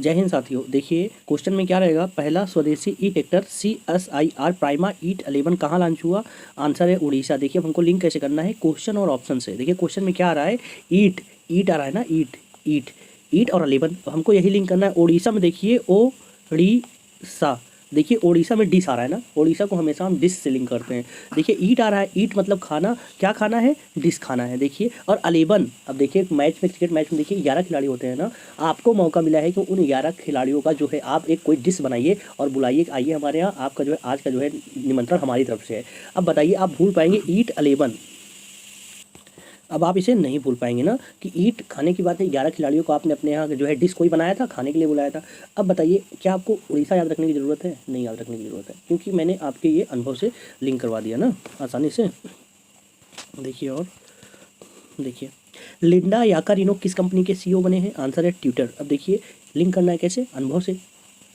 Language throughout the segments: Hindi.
जय हिंद साथियों। देखिए क्वेश्चन में क्या रहेगा, पहला स्वदेशी ई ट्रैक्टर CSIR प्राइमा ईट 11 कहाँ लॉन्च हुआ? आंसर है उड़ीसा। देखिए अब हमको लिंक कैसे करना है, क्वेश्चन और ऑप्शन से। देखिए क्वेश्चन में क्या आ रहा है, ईट ईट आ रहा है ना, ईट ईट ईट और 11, तो हमको यही लिंक करना है। उड़ीसा में देखिए ओडिशा, देखिए ओडिशा में डिश आ रहा है ना, ओडिशा को हमेशा हम डिश से लिंक करते हैं। देखिए ईट आ रहा है, ईट मतलब खाना, क्या खाना है, डिश खाना है। देखिए और 11, अब देखिए मैच में, क्रिकेट मैच में देखिए 11 खिलाड़ी होते हैं ना, आपको मौका मिला है कि उन 11 खिलाड़ियों का जो है आप एक कोई डिश बनाइए और बुलाइए, आइए हमारे यहाँ, आपका जो है आज का जो है निमंत्रण हमारी तरफ से है। अब बताइए आप भूल पाएंगे ईट 11? अब आप इसे नहीं भूल पाएंगे ना कि ईट खाने की बात है, 11 खिलाड़ियों को आपने अपने यहाँ जो है डिश कोई बनाया था, खाने के लिए बुलाया था। अब बताइए क्या आपको उड़ीसा याद रखने की ज़रूरत है? नहीं याद रखने की ज़रूरत है, क्योंकि मैंने आपके ये अनुभव से लिंक करवा दिया ना आसानी से। देखिए और देखिए, लिंडा याकारिनो किस कंपनी के CEO बने हैं? आंसर है ट्विटर। अब देखिए लिंक करना है कैसे, अनुभव से।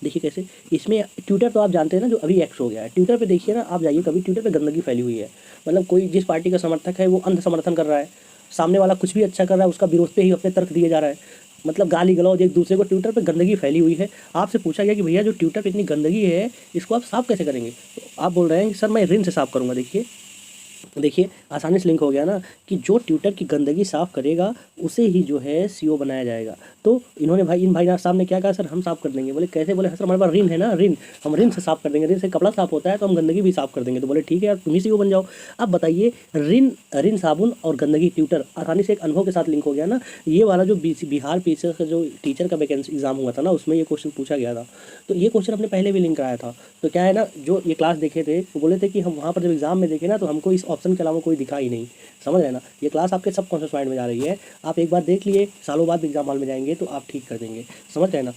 देखिए कैसे, इसमें ट्विटर तो आप जानते हैं ना, जो अभी एक्स हो गया है ट्विटर पे। देखिए ना, आप जाइए कभी, ट्विटर पे गंदगी फैली हुई है। मतलब कोई जिस पार्टी का समर्थक है वो अंध समर्थन कर रहा है, सामने वाला कुछ भी अच्छा कर रहा है उसका विरोध पे ही अपने तर्क दिए जा रहा है। मतलब गाली गलौज एक दूसरे को, ट्विटर पे गंदगी फैली हुई है। आपसे पूछा गया कि भैया जो ट्विटर पे इतनी गंदगी है इसको आप साफ़ कैसे करेंगे? तो आप बोल रहे हैं कि सर मैं रिन से साफ़ करूँगा। देखिए आसानी से लिंक हो गया ना कि जो ट्विटर की गंदगी साफ़ करेगा उसे ही जो है CEO बनाया जाएगा। तो इन्होंने इन भाई साहब ने क्या कहा, सर हम साफ़ कर देंगे। बोले कैसे? बोले सर हमारे पास रिन है ना, रिन, हम रिन से साफ़ कर देंगे, रिन से कपड़ा साफ़ होता है तो हम गंदगी भी साफ़ कर देंगे। तो बोले ठीक है यार, तुम ही CEO बन जाओ। अब बताइए रिन साबुन और गंदगी ट्विटर, आसानी से एक अनुभव के साथ लिंक हो गया ना। ये वाला जो बिहार पीछे का जो टीचर का वैकेंसी एग्जाम हुआ था ना, उसमें ये क्वेश्चन पूछा गया था। तो ये क्वेश्चन अपने पहले भी लिंक कराया था। तो क्या है ना, जो ये क्लास देखे थे वो बोले थे कि हम वहाँ पर जब एग्जाम में देखे ना तो हमको इस ऑप्शन के अलावा कोई दिखा ही नहीं। समझ रहे ना, ये क्लास आपके सब कॉन्शियस माइंड में जा रही है। आप एक बार देख लिए, सालों बाद एग्जाम हॉल में जाएंगे तो आप ठीक कर देंगे। समझ रहे ना।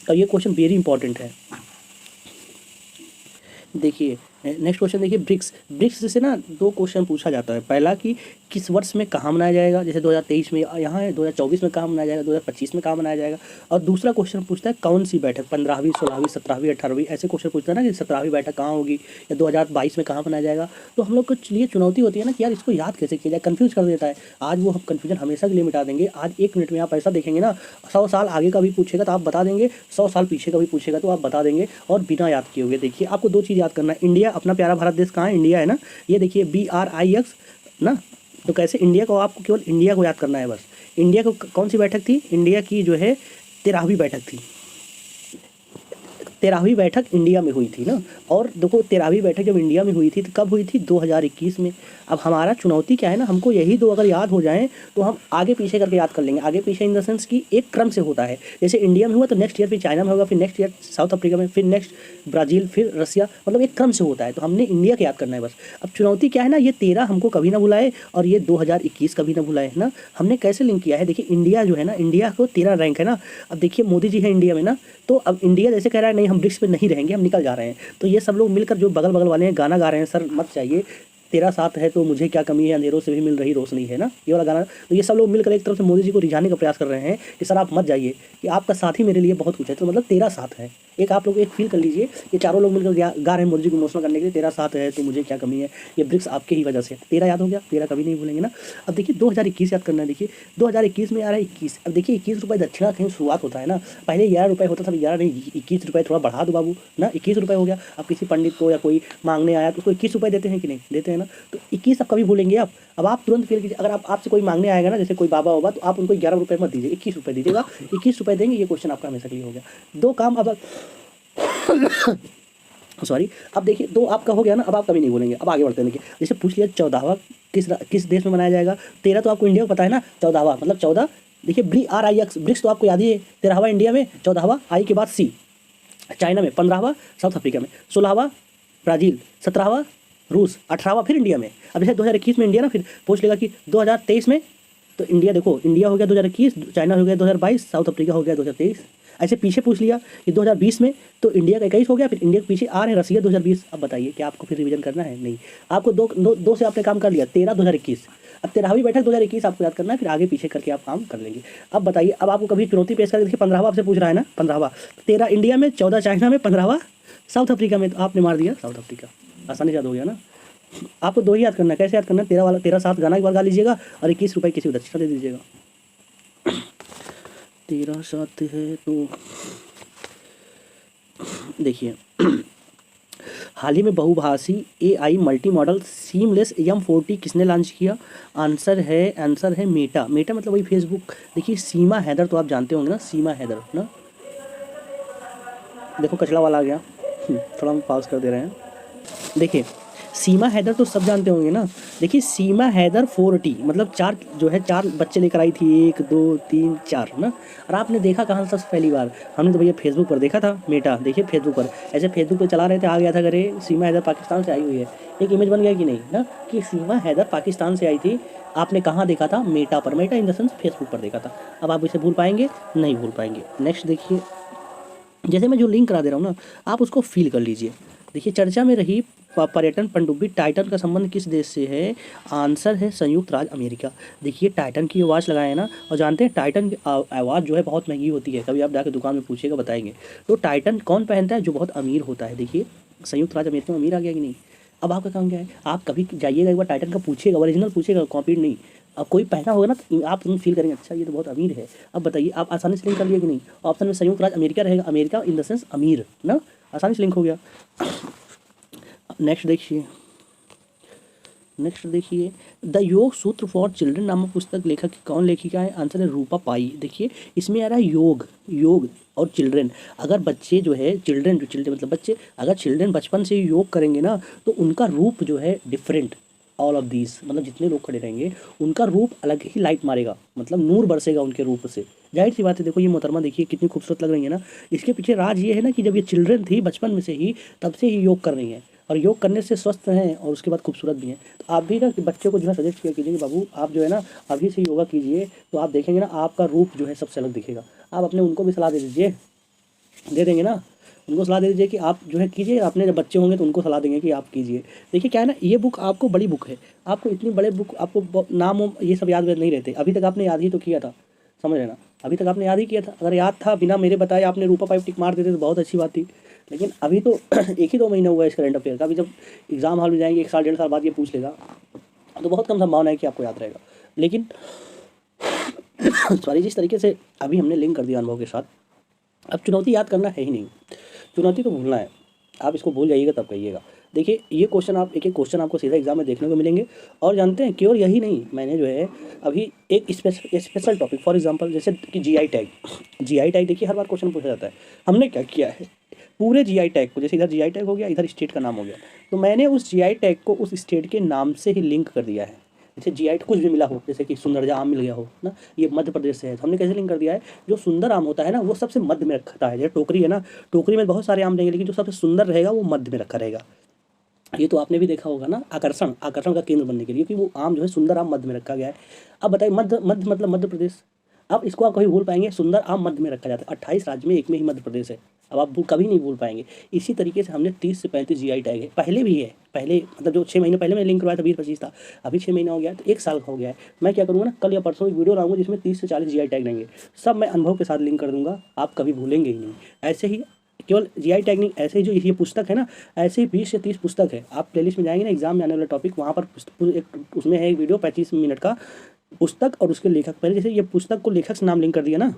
और ये क्वेश्चन वेरी इंपॉर्टेंट है। देखिए नेक्स्ट क्वेश्चन देखिए, ब्रिक्स से ना 2 क्वेश्चन पूछा जाता है। पहला कि किस वर्ष में कहाँ मनाया जाएगा, जैसे 2023 में यहाँ है, 2024 में कहाँ मनाया जाएगा, 2025 में कहाँ मनाया जाएगा। और दूसरा क्वेश्चन पूछता है कौन सी बैठक, 15वीं, 16वीं, 17वीं, 18वीं, ऐसे क्वेश्चन पूछता है ना कि 17वीं बैठक कहाँ होगी या 2022 में कहाँ मनाया जाएगा। तो हम लोग को लिए चुनौती होती है ना कि यार इसको याद कैसे किया जाए, कन्फ्यूज कर देता है। आज वो हम कन्फ्यूजन हमेशा के लिए मिटा देंगे। आज 1 मिनट में आप ऐसा देखेंगे ना, 100 साल आगे का भी पूछेगा तो आप बता देंगे, 100 साल पीछे का भी पूछेगा तो आप बता देंगे और बिना याद किए हुए। देखिए आपको 2 चीज़ याद करना है, इंडिया, अपना प्यारा भारत देश कहाँ है, इंडिया है ना, ये देखिए BRIX ना। तो कैसे इंडिया को, आपको केवल इंडिया को याद करना है बस। इंडिया को कौन सी बैठक थी, इंडिया की जो है 13वीं बैठक थी। 13वीं बैठक इंडिया में हुई थी ना। और देखो 13वीं बैठक जब इंडिया में हुई थी तो कब हुई थी, 2021 में। अब हमारा चुनौती क्या है ना, हमको यही 2 अगर याद हो जाएं तो हम आगे पीछे करके याद कर लेंगे। आगे पीछे इन द सेंस कि एक क्रम से होता है, जैसे इंडिया में हुआ तो नेक्स्ट ईयर फिर चाइना में होगा, फिर नेक्स्ट ईयर साउथ अफ्रीका में, फिर नेक्स्ट ब्राज़ील, फिर रसिया, मतलब एक क्रम से होता है। तो हमने इंडिया का याद करना है बस। अब चुनौती क्या है ना, ये 13 हमको कभी ना भुलाए और ये 2021 कभी ना भुलाए ना। हमने कैसे लिंक किया है, देखिए इंडिया जो है ना, इंडिया को 13 रैंक है ना। अब देखिए मोदी जी है इंडिया में ना, तो अब इंडिया जैसे कह रहा है नहीं हम ब्रिक्स में नहीं रहेंगे, हम निकल जा रहे हैं। तो ये सब लोग मिलकर जो बगल बगल वाले हैं गाना गा रहे हैं, सर मत चाहिए, तेरा साथ है तो मुझे क्या कमी है, अंधेरों से भी मिल रही रोशनी है ना, ये वाला गाना। तो ये सब लोग मिलकर एक तरफ से मोदी जी को रिझाने का प्रयास कर रहे हैं कि सर आप मत जाइए, कि आपका साथ ही मेरे लिए बहुत कुछ है। तो मतलब तेरा साथ है, एक आप लोग एक फील कर लीजिए, ये चारों लोग मिलकर गा रहे हैं मोदी जी को इमोशनल करने के लिए, तेरा साथ है तो मुझे क्या कमी है, ये ब्रिक्स आपके ही वजह से। तेरा याद हो गया, तेरा कभी नहीं भूलेंगे ना। अब देखिए 2021 याद करना है। देखिए 2021 में आ रहा है 21। अब देखिए 21 रुपये दक्षिणा कहीं शुरुआत होता है ना, पहले 11 रुपये होता था, 11 नहीं 21 रुपये, थोड़ा बढ़ा दो बाबू ना, 21 रुपये हो गया। अब किसी पंडित को या कोई मांगने आया तो उसको 21 रुपये देते हैं कि नहीं देते हैं ना। तो 21 अब कभी भूलेंगे आप? अब आप तुरंत फील कीजिए, अगर आपसे कोई मांगने आएगा ना, जैसे कोई बाबा होगा, तो आप उनको 11 रुपये मत दीजिए, 21 रुपये दीजिएगा। 21 रुपये देंगे, ये क्वेश्चन आपका हमेशा के लिए हो गया। 2 काम अब सॉरी, अब देखिए 2 आपका हो गया ना, अब आप कभी नहीं बोलेंगे। अब आगे बढ़ते हैं। देखिए जैसे पूछ लिया 14वां किस देश में मनाया जाएगा। 13 तो आपको इंडिया को पता है ना, 14वां मतलब 14। देखिए BRIX, ब्रिक्स तो आपको याद ही है, 13वां इंडिया में, 14वां आई के बाद C चाइना में, 15वां साउथ अफ्रीका में, 16वां ब्राज़ील, 17वां रूस, 18वां फिर इंडिया में। अब जैसे 2021 में इंडिया ना, फिर पूछ लेगा कि 2023 में, तो इंडिया देखो, इंडिया हो गया 2021, चाइना हो गया 2022, साउथ अफ्रीका हो गया 2023। ऐसे पीछे पूछ लिया कि 2020 में, तो इंडिया का 21 हो गया, फिर इंडिया के पीछे आ रहे हैं रसिया 2020। अब बताइए क्या आपको फिर रिवीजन करना है? नहीं, आपको दो से आपने काम कर लिया, 13 2021। अब 13वीं बैठक 2021 आपको याद करना है, फिर आगे पीछे करके आप काम कर लेंगे। अब बताइए, अब आपको कभी चुनौती पेश करके, देखिए 15वां आपसे पूछ रहा है ना, 15वां, 13 इंडिया में, 14 चाइना में, 15वां साउथ अफ्रीका में, तो आपने मार दिया साउथ अफ्रीका। आसानी से याद हो गया ना। आपको 2 ही याद करना है। कैसे याद करना है? 13 वाला, 13 साथ गाना एक बार गा लीजिएगा और 21 रुपये किसी को दक्षिणा दे दीजिएगा। 13 साथ है तो देखिए हाल ही में बहुभाषी AI multi modal seamless M40 किसने लॉन्च किया? आंसर है मेटा। मेटा मतलब वही फेसबुक। देखिए सीमा हैदर तो आप जानते होंगे ना, सीमा हैदर ना। देखो कचरा वाला आ गया। थोड़ा हम पॉज कर दे रहे हैं। देखिए सीमा हैदर तो सब जानते होंगे ना। देखिए सीमा हैदर 4T मतलब 4 जो है 4 बच्चे लेकर आई थी, 1 2 3 4 ना। और आपने देखा कहाँ सबसे पहली बार? हमने तो भैया फेसबुक पर देखा था मेटा। देखिए फेसबुक पर ऐसे फेसबुक पे चला रहे थे, आ गया था अरे सीमा हैदर पाकिस्तान से आई हुई है। एक इमेज बन गया कि नहीं ना, कि सीमा हैदर पाकिस्तान से आई थी। आपने कहाँ देखा था? मेटा पर। Meta in the sense Facebook पर देखा था। अब आप इसे भूल पाएंगे? नहीं भूल पाएंगे। नेक्स्ट देखिए, जैसे मैं जो लिंक करा दे रहा हूँ ना, आप उसको फील कर लीजिए। देखिए चर्चा में रही पर्यटन पनडुब्बी टाइटन का संबंध किस देश से है? आंसर है संयुक्त राज्य अमेरिका। देखिए टाइटन की आवाज़ लगाए ना, और जानते हैं टाइटन की आवाज़ जो है बहुत महंगी होती है। कभी आप जाकर दुकान में पूछिएगा बताएंगे। तो टाइटन कौन पहनता है? जो बहुत अमीर होता है। देखिए संयुक्त राज्य अमेरिका में अमीर आ गया कि नहीं। अब आपका काम क्या है? आप कभी जाइएगा एक बार टाइटन का पूछिएगा, ओरिजिनल पूछिएगा, कॉपी नहीं। अब कोई पहना होगा ना तो आप तुम फील करेंगे अच्छा ये तो बहुत अमीर है। अब बताइए आप आसानी से लिंक कर लिए कि नहीं? ऑप्शन में संयुक्त राज्य अमेरिका रहेगा, अमेरिका इन द सेंस अमीर ना, आसानी से लिंक हो गया। नेक्स्ट देखिए, द योग सूत्र फॉर चिल्ड्रन नामक पुस्तक लेखक कौन लेखिका है? आंसर है रूपा पाई। देखिए इसमें आ रहा है योग और चिल्ड्रन। अगर बच्चे जो है चिल्ड्रन मतलब बच्चे, अगर चिल्ड्रन बचपन से योग करेंगे ना तो उनका रूप जो है डिफरेंट, ऑल ऑफ दीज मतलब जितने लोग खड़े रहेंगे उनका रूप अलग ही लाइट मारेगा, मतलब नूर बरसेगा उनके रूप से। जाहिर सी बात है। देखो ये मोहतरमा देखिए कितनी खूबसूरत लग रही है ना। इसके पीछे राज ये है ना कि जब ये चिल्ड्रन थी बचपन में से ही, तब से ही योग कर रही हैं, और योग करने से स्वस्थ हैं और उसके बाद खूबसूरत भी हैं। तो आप भी ना कि बच्चे को जो है सजेस्ट किया कीजिए कि बाबू आप जो है ना अभी से योगा कीजिए, तो आप देखेंगे ना आपका रूप जो है सबसे अलग दिखेगा। आप अपने उनको भी सलाह दे दीजिए, दे देंगे ना, उनको सलाह दे दीजिए कि आप जो है कीजिए। अपने जब बच्चे होंगे तो उनको सलाह देंगे कि आप कीजिए। देखिए क्या है ना, ये बुक आपको बड़ी बुक है, आपको इतनी बड़े बुक आपको नाम ये सब याद नहीं रहते। अभी तक आपने याद ही तो किया था, समझ रहे ना, अभी तक आपने याद ही किया था। अगर याद था बिना मेरे बताए आपने रूपा पाइप टिक मार देते तो बहुत अच्छी बात थी। लेकिन अभी तो एक ही 2 महीना हुआ है इस करंट अफेयर का। अभी जब एग्जाम हॉल में जाएंगे 1 साल 1.5 साल बाद ये पूछ लेगा तो बहुत कम संभावना है कि आपको याद रहेगा। लेकिन सॉरी, जिस तरीके से अभी हमने लिंक कर दिया अनुभव के साथ, अब चुनौती याद करना है ही नहीं, चुनौती तो भूलना है। आप इसको भूल जाइएगा तब कहिएगा। देखिए ये क्वेश्चन आप एक क्वेश्चन आपको सीधा एग्जाम में देखने को मिलेंगे। और जानते हैं केवल यही नहीं, मैंने जो है अभी एक स्पेशल टॉपिक फॉर एग्जांपल जैसे कि जीआई टैग देखिए हर बार क्वेश्चन पूछा जाता है। हमने क्या किया है, पूरे जीआई टैग को, जैसे इधर जीआई टैग हो गया, इधर स्टेट का नाम हो गया, तो मैंने उस जीआई टैग को उस स्टेट के नाम से ही लिंक कर दिया है। जैसे जीआई कुछ भी मिला हो, जैसे कि सुंदरजा आम मिल गया हो ना, ये मध्य प्रदेश से है, तो हमने कैसे लिंक कर दिया है, जो सुंदर आम होता है ना वो सबसे मध्य में रखता है। जैसे टोकरी है ना, टोकरी में बहुत सारे आम देंगे लेकिन जो सबसे सुंदर रहेगा वो मध्य में रखा रहेगा। ये तो आपने भी देखा होगा ना, आकर्षण का केंद्र बनने के लिए कि वो आम जो है सुंदर आम मध्य में रखा गया है। अब बताइए मध्य मतलब मध्य प्रदेश। अब इसको आप कभी भूल पाएंगे, सुंदर आम मध्य में रखा जाता है। 28 राज्य में एक में ही मध्य प्रदेश है। अब आप कभी नहीं भूल पाएंगे। इसी तरीके से हमने 30 से 35 जीआई टैग है, पहले भी है, पहले मतलब जो 6 महीने पहले मैंने लिंक करवाया था 20-25 था, अभी 6 महीना हो गया है, तो 1 साल का हो गया है। मैं क्या करूँगा ना, कल या परसों एक वीडियो लाऊंगा जिसमें 30 से 40 जीआई टैग रहेंगे, सब मैं अनुभव के साथ लिंक कर दूंगा, आप कभी भूलेंगे ही नहीं। ऐसे ही केवल जीआई टैग नहीं, ऐसे ही जो ये पुस्तक है ना, ऐसे ही 20 से 30 पुस्तक है। आप प्लेलिस्ट में जाएंगे ना, एग्जाम में आने वाला टॉपिक, वहाँ पर एक उसमें है एक वीडियो 35 मिनट का, पुस्तक और उसके लेखक। पहले जैसे ये पुस्तक को लेखक से नाम लिंक कर दिया ना,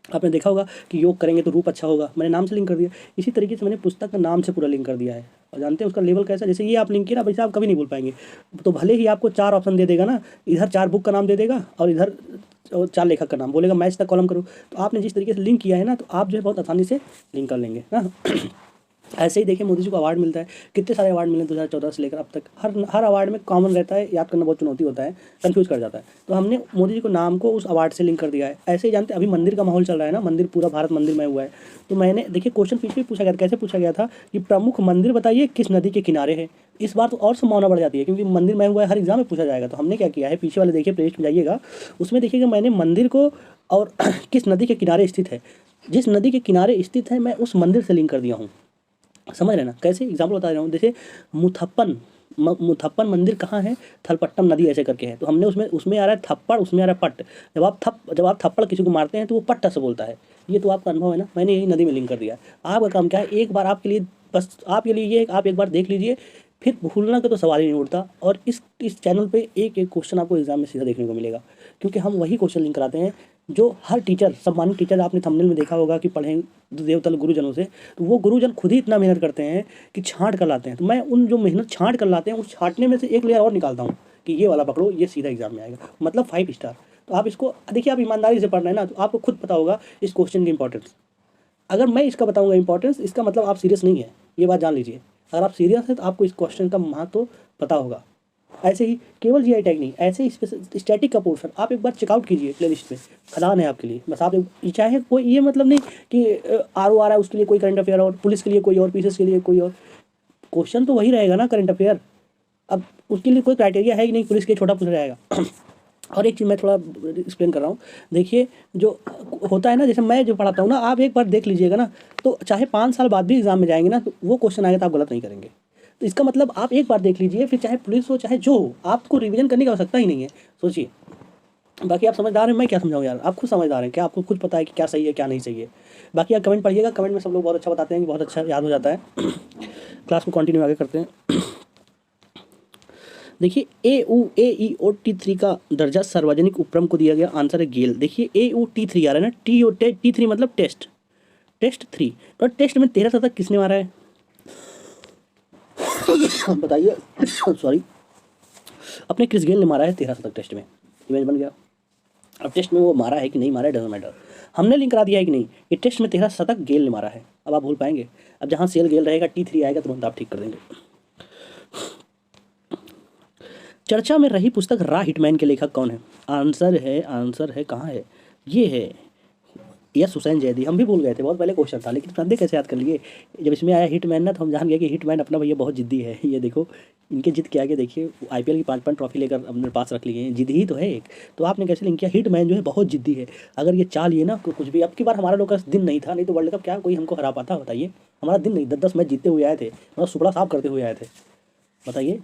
आपने देखा होगा कि योग करेंगे तो रूप अच्छा होगा, मैंने नाम से लिंक कर दिया। इसी तरीके से मैंने पुस्तक का नाम से पूरा लिंक कर दिया है। और जानते हैं उसका लेवल कैसा, जैसे ये आप लिंक किया ना, वैसे आप कभी नहीं भूल पाएंगे। तो भले ही आपको 4 ऑप्शन दे देगा ना, इधर 4 बुक का नाम दे देगा और इधर 4 लेखक का नाम बोलेगा, मैच तक कॉलम करो। तो आपने जिस तरीके से लिंक किया है ना, तो आप जो है बहुत आसानी से लिंक कर लेंगे ना। ऐसे ही देखिए मोदी जी को अवार्ड मिलता है, कितने सारे अवार्ड मिले 2014 से लेकर अब तक। हर अवार्ड में कॉमन रहता है, याद करना बहुत चुनौती होता है, कंफ्यूज कर जाता है। तो हमने मोदी जी को नाम को उस अवार्ड से लिंक कर दिया है। ऐसे ही जानते हैं अभी मंदिर का माहौल चल रहा है ना, मंदिर पूरा भारत मंदिरमय हुआ है। तो मैंने देखिए क्वेश्चन पिछले पूछा गया था, कैसे पूछा गया था कि प्रमुख मंदिर बताइए किस नदी के किनारे है। इस बार तो और संभावना बढ़ जाती है क्योंकि मंदिरमय हुआ है, हर एग्जाम में पूछा जाएगा। तो हमने क्या किया है, पीछे वाले देखिए प्लेलिस्ट में जाइएगा, उसमें देखिएगा मैंने मंदिर को और किस नदी के किनारे स्थित है, जिस नदी के किनारे स्थित है मैं उस मंदिर से लिंक कर दिया हूँ। समझ रहे ना, कैसे एग्जाम्पल बता रहा हूँ। जैसे मुथप्पन मंदिर कहाँ है, थलपट्टम नदी ऐसे करके है, तो हमने उसमें आ रहा है थप्पड़, उसमें आ रहा है पट्ट। जब आप थप्पड़ किसी को मारते हैं तो वो पट्टा से बोलता है। ये तो आपका अनुभव है ना, मैंने यही नदी में लिंक कर दिया। आपका काम क्या है, एक बार आपके लिए, बस आपके लिए ये आप एक बार देख लीजिए, फिर भूलना का तो सवाल ही नहीं उठता। और इस चैनल पे एक क्वेश्चन आपको एग्जाम में सीधा देखने को मिलेगा, क्योंकि हम वही क्वेश्चन लिंक कराते हैं जो हर टीचर, सम्मानित टीचर, आपने थंबनेल में देखा होगा कि पढ़े देवतल गुरुजनों से, तो वो गुरुजन खुद ही इतना मेहनत करते हैं कि छांट कर लाते हैं। तो मैं उन जो मेहनत छांट कर लाते हैं उस छांटने में से एक लेयर और निकालता हूँ कि ये वाला पकड़ो, ये सीधा एग्जाम में आएगा, मतलब 5 स्टार। तो आप इसको देखिए, आप ईमानदारी से पढ़ रहे हैं ना, तो आपको खुद पता होगा इस क्वेश्चन की इंपॉर्टेंस। अगर मैं इसका बताऊंगा इंपॉर्टेंस, इसका मतलब आप सीरियस नहीं है, ये बात जान लीजिए। अगर आप सीरियस हैं तो आपको इस क्वेश्चन का महत्व पता होगा। ऐसे ही केवल जीआई टैग नहीं, ऐसे ही स्टैटिक का पोर्शन आप एक बार चेकआउट कीजिए, प्लेलिस्ट में खदान है आपके लिए। बस आप चाहे कोई, ये मतलब नहीं कि आर आ रहा है उसके लिए कोई करंट अफेयर और पुलिस के लिए कोई और, पीसीएस के लिए कोई और, क्वेश्चन तो वही रहेगा ना करंट अफेयर। अब उसके लिए कोई क्राइटेरिया है कि नहीं पुलिस के लिए छोटा पूछ जाएगा। और एक चीज़ मैं थोड़ा एक्सप्लेन कर रहा हूँ, देखिए जो होता है ना, जैसे मैं जो पढ़ाता हूँ ना, आप एक बार देख लीजिएगा ना, तो चाहे 5 साल बाद भी एग्जाम में जाएंगे ना, तो वो क्वेश्चन आएगा तो आप गलत नहीं करेंगे। तो इसका मतलब आप एक बार देख लीजिए, फिर चाहे पुलिस हो चाहे जो हो, आपको रिवीजन करने की आवश्यकता ही नहीं है। सोचिए, बाकी आप समझदार हैं, मैं क्या समझाऊँ यार, आप खुद समझदार हैं, क्या आपको खुद पता है कि क्या सही है क्या नहीं सही है। बाकी आप कमेंट पढ़िएगा, कमेंट में सब लोग बहुत अच्छा बताते हैं कि बहुत अच्छा याद हो जाता है। क्लास को कंटिन्यू आगे करते हैं। देखिए AUAEOT3 का दर्जा सार्वजनिक उपक्रम को दिया गया, आंसर है गेल। देखिए AUT3 आ रहा है ना, T3 मतलब टेस्ट, टेस्ट 3। तो टेस्ट में 13 शतक किसने मारा है बताइए। सॉरी, अपने क्रिस गेल ने मारा है 13 शतक टेस्ट में, इमेज बन गया। अब टेस्ट में वो मारा है कि नहीं मारा है डजंट मैटर, हमने लिंक करा दिया है कि नहीं, ये टेस्ट में 13 शतक गेल ने मारा है। अब आप भूल पाएंगे, अब जहाँ सेल गेल रहेगा T3 आएगा, तुरंत आप ठीक कर देंगे। चर्चा में रही पुस्तक रा हिटमैन के लेखक कौन है? आंसर है कहाँ है, ये है यस हुसैन जैदी। हम भी भूल गए थे, बहुत पहले क्वेश्चन था, लेकिन संदेह कैसे याद कर लिए। जब इसमें आया हिटमैन ना, तो हम जान गए कि हिटमैन अपना भैया बहुत जिद्दी है। ये देखो इनके जिद के आगे देखिए, आईपीएल की 5 ट्रॉफी लेकर अपने पास रख लिए हैं, जिद ही तो है एक। तो आपने कैसे लिंक किया, हिटमैन जो है बहुत जिद्दी है। अगर ये चाल ये ना कुछ भी, अब की बार हमारा लोग का दिन नहीं था, नहीं तो वर्ल्ड कप क्या कोई हमको हरा पाता, बताइए। हमारा दिन नहीं, 10-10 मैच जीतते हुए आए थे, मतलब सुपड़ा साफ करते हुए आए थे, बताइए।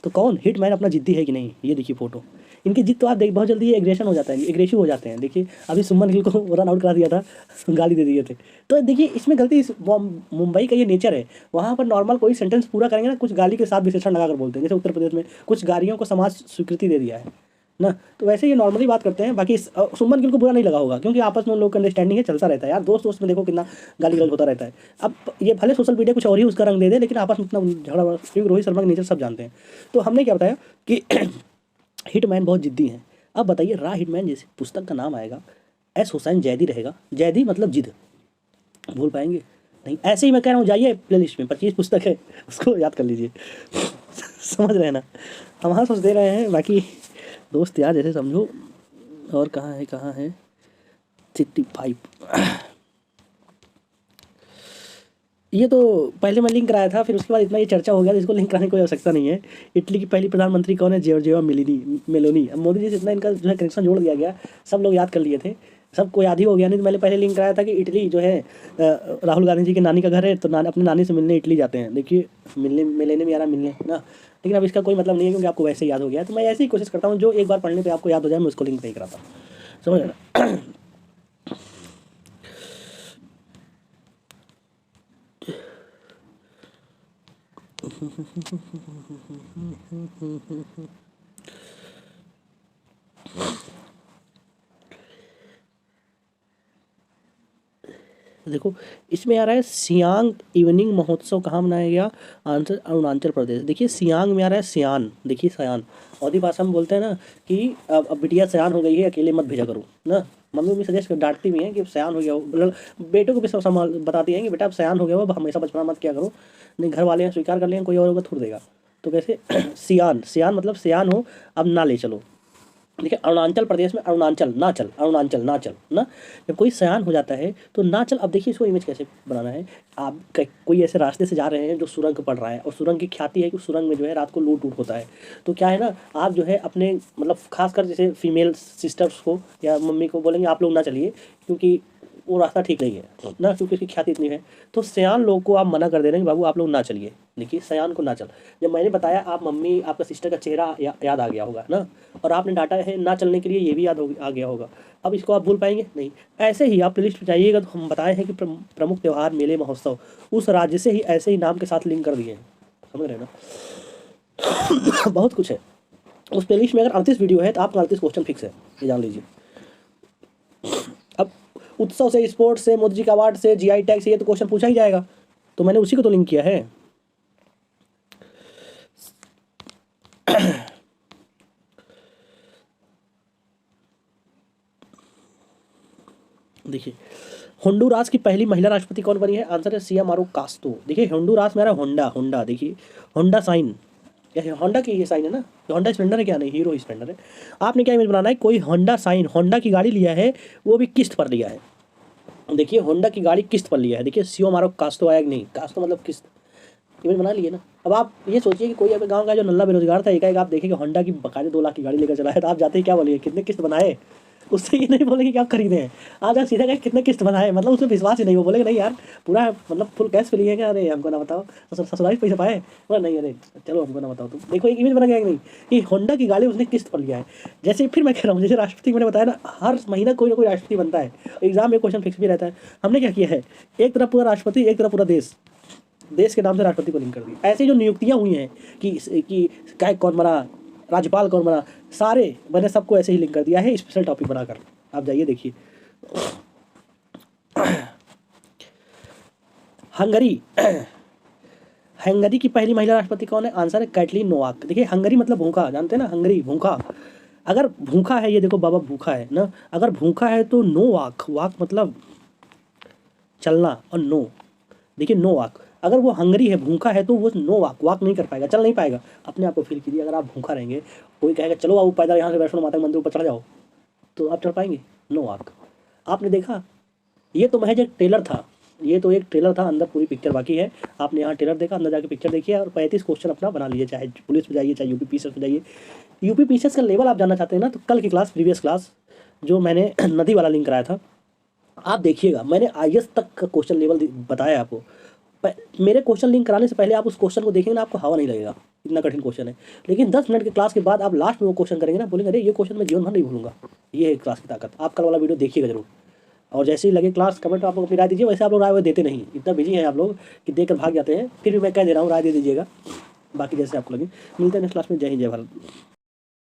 तो कौन हिटमैन अपना जिद्दी है कि नहीं, ये देखिए फोटो। इनकी जिद तो आप देख, बहुत जल्दी एग्रेशन हो जाता है, एग्रेसिव हो जाते हैं। देखिए अभी सुमन गिल को रन आउट करा दिया था, गाली दे दिए थे। तो देखिए इसमें गलती मुंबई का ये नेचर है, वहाँ पर नॉर्मल कोई सेंटेंस पूरा करेंगे ना, कुछ गाली के साथ विशेषण लगाकर बोलते हैं। जैसे उत्तर प्रदेश में कुछ गालियों को समाज स्वीकृति दे दिया है ना, तो वैसे ये नॉर्मली बात करते हैं। बाकी सुमन गिल को बुरा नहीं लगा होगा, क्योंकि आपस में लोग का अंडरस्टैंडिंग है, चलता रहता है यार, दोस्त दोस्त में देखो कितना गाली गलौज होता रहता है। अब ये भले सोशल मीडिया कुछ और ही उसका रंग दे दे, लेकिन आपस में इतना झगड़ा, क्योंकि रोहित शर्मा का नेचर सब जानते हैं। तो हमने क्या बताया कि हिटमैन बहुत जिद्दी हैं। अब बताइए रा हिटमैन जैसे पुस्तक का नाम आएगा, एस हुसैन जैदी रहेगा, जैदी मतलब जिद, भूल पाएंगे नहीं। ऐसे ही मैं कह रहा हूँ, जाइए प्ले लिस्ट में 25 पुस्तक है, उसको याद कर लीजिए। समझ रहे हैं ना, हम हाँ सोच दे रहे हैं, बाकी दोस्त यार जैसे समझो। और कहाँ है 65। ये तो पहले मैं लिंक कराया था, फिर उसके बाद इतना ये चर्चा हो गया, तो इसको लिंक कराने की कोई आवश्यकता नहीं है। इटली की पहली प्रधानमंत्री कौन है? Giorgia Meloni. अब मोदी जी से इतना इनका जो है कनेक्शन जोड़ दिया गया, सब लोग याद कर लिए थे, सबको याद ही हो गया। नहीं तो मैंने पहले लिंक कराया था कि इटली जो है राहुल गांधी जी की नानी का घर है, तो अपनी नानी से मिलने इटली जाते हैं। देखिए मिलने में आ रहा मिलने ना, लेकिन अब इसका कोई मतलब नहीं है, क्योंकि आपको वैसे ही याद हो गया है। तो मैं ऐसे ही कोशिश करता हूँ, जो एक बार पढ़ने पर आपको याद हो जाए, मैं उसको लिंक नहीं कराता, समझ रहे ना। देखो इसमें आ रहा है सियांग इवनिंग महोत्सव कहाँ मनाया गया? आंसर अरुणाचल प्रदेश। देखिए सियांग में आ रहा है सियान, देखिए सयान, अवधी भाषा में बोलते हैं ना कि अब बिटिया सयान हो गई है, अकेले मत भेजा करो ना। मम्मी भी सजेस्ट डांटती भी हैं कि सयान हो गया हो, बेटों को भी सब संभाल बताती हैं कि बेटा अब सयान हो गया हो, हमेशा बचपना मत किया करो, नहीं घर वाले हैं स्वीकार कर लेंगे, कोई और होगा थोड़ देगा। तो कैसे सियान मतलब सियान हो, अब ना ले चलो। देखिए अरुणाचल प्रदेश में अरुणाचल नाचल ना, जब कोई सयान हो जाता है तो नाचल। अब देखिए इसको इमेज कैसे बनाना है, आप कोई ऐसे रास्ते से जा रहे हैं जो सुरंग पड़ रहा है, और सुरंग की ख्याति है कि सुरंग में जो है रात को लूट होता है। तो क्या है ना, आप जो है अपने मतलब खासकर जैसे फीमेल सिस्टर्स को या मम्मी को बोलेंगे आप लोग ना चलिए, क्योंकि वो रास्ता ठीक नहीं है ना, क्योंकि उसकी ख्याति इतनी है। तो सयान लोग को आप मना कर दे रहे हैं बाबू आप लोग ना चलिए। देखिए सयान को ना चल, जब मैंने बताया आप मम्मी आपका सिस्टर का चेहरा याद आ गया होगा ना, और आपने डांटा है ना चलने के लिए, ये भी याद आ गया होगा। अब इसको आप भूल पाएंगे नहीं। ऐसे ही आप लिस्ट में जाइएगा तो हम बताए हैं कि प्रमुख त्यौहार मेले महोत्सव उस राज्य से ही ऐसे ही नाम के साथ लिंक कर दिए हैं, समझ रहे हैं ना। बहुत कुछ है उस प्लेलिस्ट में। अगर 38 वीडियो है तो आपका 38 क्वेश्चन फिक्स है, ये जान लीजिए। उत्सव से, स्पोर्ट्स से, मोदी जी के अवार्ड से, जीआई टैग से, ये तो क्वेश्चन पूछा ही जाएगा। तो मैंने उसी को तो लिंक किया है। देखिए होंडुरास की पहली महिला राष्ट्रपति कौन बनी है? आंसर है सियामारू कास्तो। देखिए होंडुरास में आ रहा है होंडा, होंडा देखिए होंडा साइन, क्या होंडा की ये साइन है ना, होंडा स्प्लेंडर है क्या? नहीं, हीरो स्प्लेंडर है। आपने क्या इमेज बनाना है, कोई होंडा साइन, होंडा की गाड़ी लिया है, वो भी किस्त पर लिया है। देखिए होंडा की गाड़ी किस्त पर लिया है। देखिए सियामारू कास्तो आया कि नहीं, कास्तो मतलब किस्त, इमेज बना लिए ना। अब आप ये सोचिए कि कोई अपने गाँव का जो नल्ला बेरोजगार था, एकाएक आप देखेंगे होंडा की बकायदे 2 लाख की गाड़ी लेकर चला है, तो आप जाते ही क्या बोलेंगे, कितने किस्त बनाए? उससे ये नहीं बोलेंगे कि आप खरीदे हैं, आज आप सीधा कहें कितने किस्त बनाए, मतलब उसमें विश्वास ही नहीं। वो बोलेंगे नहीं यार पूरा मतलब फुल कैश पे लिए क्या? अरे हमको ना बताओ, ससुराल पैसे पाए? बोला नहीं, अरे चलो हमको ना बताओ। तुम देखो एक इमेज बना गया कि नहीं, कि होंडा की गाड़ी उसने किस्त पर लिया है। जैसे फिर मैं कह रहा हूँ, जैसे राष्ट्रपति मैंने बताया ना, हर महीना कोई ना कोई राष्ट्रपति बनता है, एग्जाम में क्वेश्चन फिक्स भी रहता है। हमने क्या किया है, एक तरफ पूरा राष्ट्रपति, एक तरफ पूरा देश, देश के नाम से राष्ट्रपति को लिंक कर दिया। ऐसे जो नियुक्तियां हुई हैं कि क्या कौन बना, राज्यपाल कौन बना, सारे मैंने सबको ऐसे ही लिंक कर दिया है स्पेशल टॉपिक बनाकर। आप जाइए देखिए। हंगरी, हंगरी की पहली महिला राष्ट्रपति कौन है? आंसर है कैटलीन नोवाक। देखिए हंगरी मतलब भूखा, जानते हैं ना, हंगरी भूखा। अगर भूखा है, ये देखो बाबा भूखा है ना, अगर भूखा है तो नो वाक, वाक मतलब चलना, और नो, देखिए नो वाक। अगर वो हंगरी है, भूखा है, तो वो नो वाक, वाक नहीं कर पाएगा, चल नहीं पाएगा। अपने आप को फील कीजिए, अगर आप भूखा रहेंगे, कोई कहेगा चलो आप पैदल यहाँ से वैष्णो माता के मंदिर ऊपर चढ़ जाओ, तो आप चढ़ पाएंगे? नो वाक। आपने देखा, ये तो महज एक ट्रेलर था, ये तो एक ट्रेलर था, अंदर पूरी पिक्चर बाकी है। आपने यहाँ ट्रेलर देखा, अंदर जाके पिक्चर देखिए और 35 क्वेश्चन अपना बना लीजिए, चाहे पुलिस में जाइए, चाहे यूपी पीसीएस में जाइए। यूपी पीसीएस का लेवल आप जानना चाहते हैं ना, तो कल की क्लास, प्रीवियस क्लास जो मैंने नदी वाला लिंक कराया था, आप देखिएगा, मैंने आईएएस तक का क्वेश्चन लेवल बताया आपको। मेरे क्वेश्चन लिंक कराने से पहले आप उस क्वेश्चन को देखेंगे ना, आपको हवा नहीं लगेगा, इतना कठिन क्वेश्चन है। लेकिन 10 मिनट की क्लास के बाद आप लास्ट में वो क्वेश्चन करेंगे ना, बोलेंगे अरे ये क्वेश्चन मैं जीवन भर नहीं भूलूंगा। ये है क्लास की ताकत। आप कल वाला वीडियो देखिएगा जरूर, और जैसे ही लगे क्लास कमेंट में आप लोग अपनी राय दीजिए। वैसे आप लोग राय देते नहीं, इतना बिजी हैं आप लोग कि देकर भाग जाते हैं, फिर भी मैं कह दे रहा हूँ राय दे दीजिएगा, बाकी जैसे आपको लगे। मिलते हैं नेक्स्ट क्लास में। जय हिंद, जय भारत।